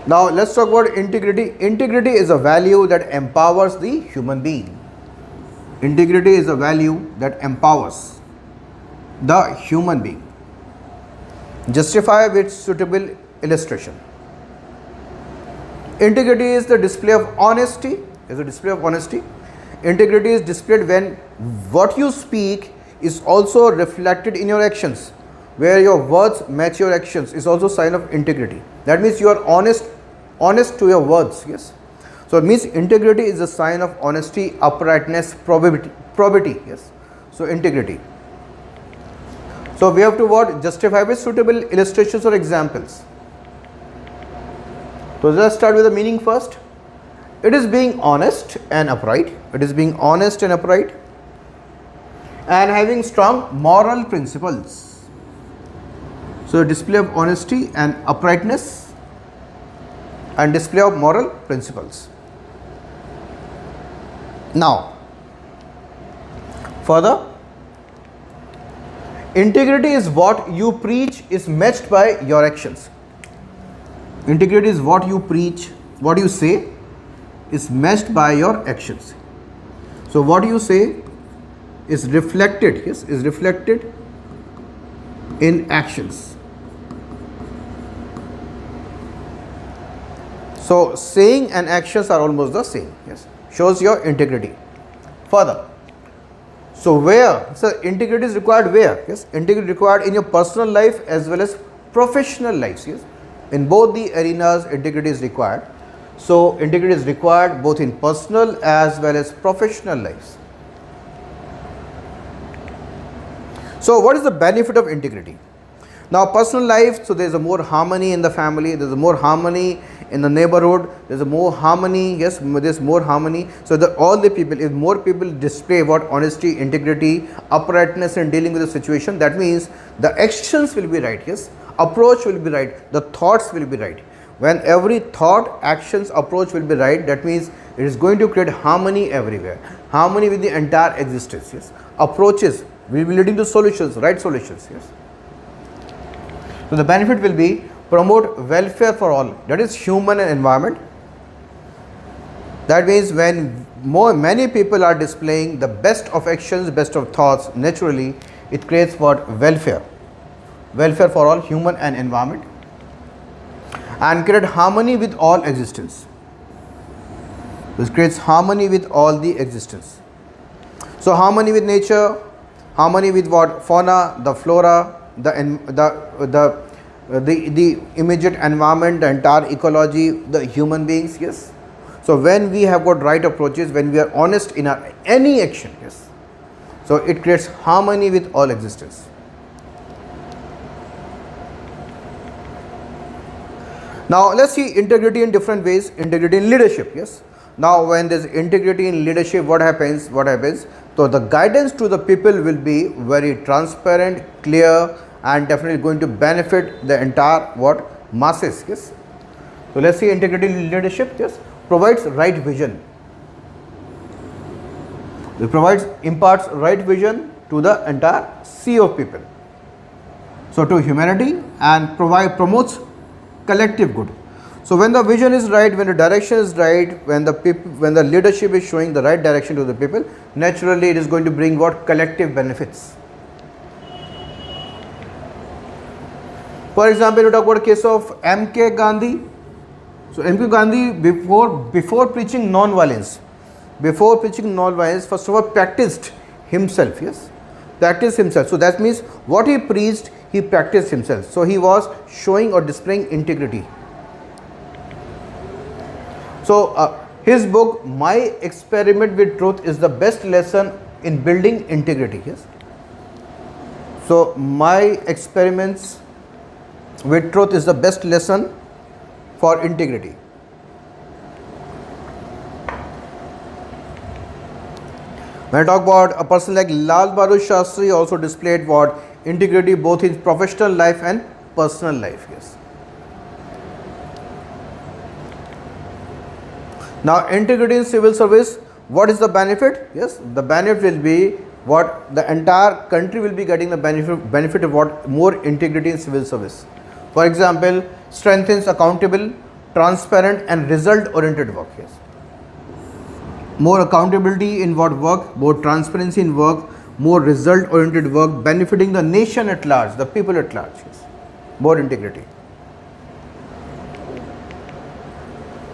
Now let's talk about integrity. Integrity is a value that empowers the human being. Integrity is a value that empowers the human being. Justify with suitable illustration. Integrity is the display of honesty. Integrity is displayed when what you speak is also reflected in your actions. Where your words match your actions is also sign of integrity. That means you are honest to your words. Yes. So it means integrity is a sign of honesty, uprightness, probity. Yes. So integrity. So we have to what? Justify with suitable illustrations or examples. So let's start with the meaning first. It is being honest and upright. And having strong moral principles. So display of honesty and uprightness and display of moral principles. Now, further, integrity is what you preach is matched by your actions. Integrity is what you preach, what you say is matched by your actions. So what you say is reflected, yes, is reflected in actions. So saying and actions are almost the same. Yes, shows your integrity. Further, so where? So integrity is required where? Yes, integrity required in your personal life as well as professional lives. Yes, in both the arenas integrity is required. So integrity is required both in personal as well as professional lives. So what is the benefit of integrity? Now personal life, so there is a more harmony in the family, there is a more harmony in the neighborhood, there is a more harmony, yes, there is more harmony. So all the people, if more people display what honesty, integrity, uprightness in dealing with the situation, that means the actions will be right, yes, approach will be right, the thoughts will be right. When every thought, actions, approach will be right, that means it is going to create harmony everywhere, harmony with the entire existence, yes. Approaches will be leading to solutions, right solutions, yes. So the benefit will be promote welfare for all, that is human and environment. That means when many people are displaying the best of actions, best of thoughts, naturally it creates what? Welfare for all, human and environment, and create harmony with all existence. This creates harmony with all the existence. So harmony with nature, harmony with what? Fauna, the flora, the immediate environment, the entire ecology, the human beings, yes. So when we have got right approaches, when we are honest in our any action, yes, so it creates harmony with all existence. Now let's see integrity in different ways. Integrity in leadership, yes. Now when there is integrity in leadership, what happens? So the guidance to the people will be very transparent, clear, and definitely going to benefit the entire what? Masses, yes. So let's see integrity in leadership, yes. Provides right vision. It imparts right vision to the entire sea of people. So to humanity, and promotes collective good. So when the vision is right, when the direction is right, when the leadership is showing the right direction to the people, naturally it is going to bring what? Collective benefits. For example, you talk about a case of M.K. Gandhi. So M.K. Gandhi before preaching non-violence, first of all practiced himself, yes, So that means what he preached, he practiced himself. So he was showing or displaying integrity. So his book, My Experiment with Truth, is the best lesson in building integrity, yes. So My Experiments with Truth is the best lesson for integrity. When I talk about a person like Lal Bahadur Shastri, also displayed what? Integrity both in professional life and personal life, yes. Now integrity in civil service, what is the benefit? Yes, the benefit will be what? The entire country will be getting the benefit of what? More integrity in civil service. For example, strengthens accountability transparent and result oriented work. Yes, more accountability in what work, more transparency in work, more result oriented work, benefiting the nation at large, the people at large. Yes, more integrity.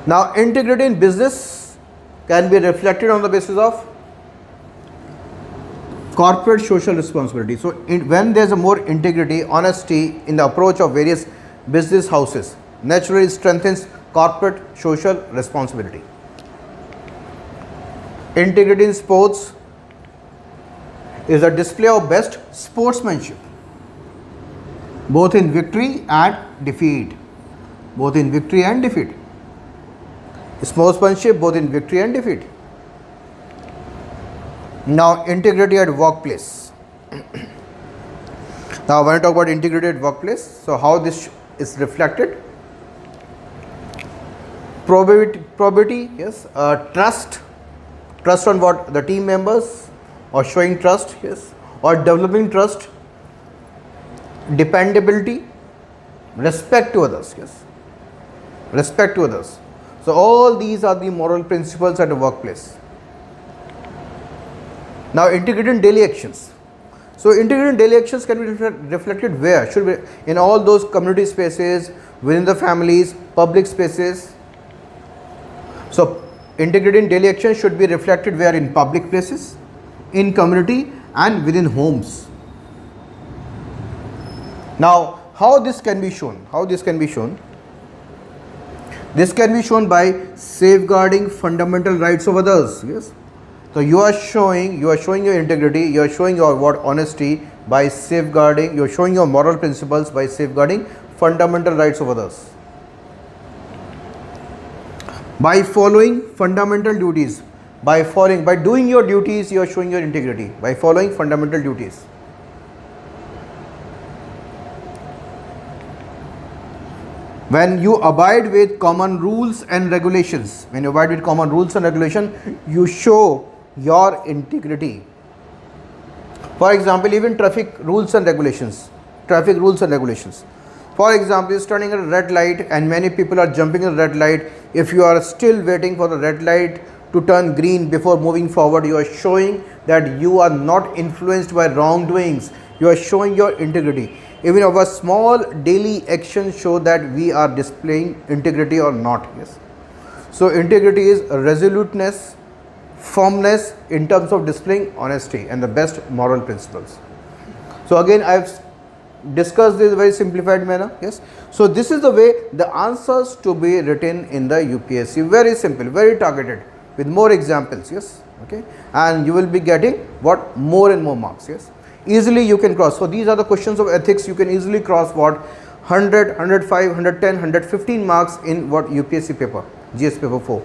Now integrity in business can be reflected on the basis of corporate social responsibility. So when there is a more integrity, honesty in the approach of various business houses, naturally it strengthens corporate social responsibility. Integrity in sports is a display of best sportsmanship, both in victory and defeat. Both in victory and defeat. Sportsmanship both in victory and defeat. Now, integrity at workplace. Now, when I talk about integrity at workplace, so how this is reflected? Probability, yes, trust on what the team members, or showing trust, yes, or developing trust, dependability, respect to others, yes, respect to others. So all these are the moral principles at a workplace. Now, integrity in daily actions. So integrity in daily actions can be reflected where? Should be in all those community spaces, within the families, public spaces. So integrity in daily actions should be reflected where? In public places, in community, and within homes. Now, how this can be shown? How this can be shown? This can be shown by safeguarding fundamental rights of others. Yes. So you are showing your integrity, you are showing your honesty by safeguarding, you are showing your moral principles by safeguarding fundamental rights of others. By following fundamental duties, by doing your duties, you are showing your integrity by following fundamental duties. When you abide with common rules and regulations, you show your integrity. For example, even traffic rules and regulations. For example, you are standing at a red light and many people are jumping at the red light. If you are still waiting for the red light to turn green before moving forward, you are showing that you are not influenced by wrongdoings. You are showing your integrity. Even our small daily actions show that we are displaying integrity or not. Yes. So integrity is resoluteness, firmness in terms of displaying honesty and the best moral principles. So again, I have discussed this in a very simplified manner. Yes. So this is the way the answers to be written in the UPSC. Very simple, very targeted, with more examples. Yes. Okay. And you will be getting what? More and more marks. Yes. Easily you can cross. So these are the questions of ethics. You can easily cross what? 100, 105, 110, 115 marks in what? UPSC paper, GS paper 4.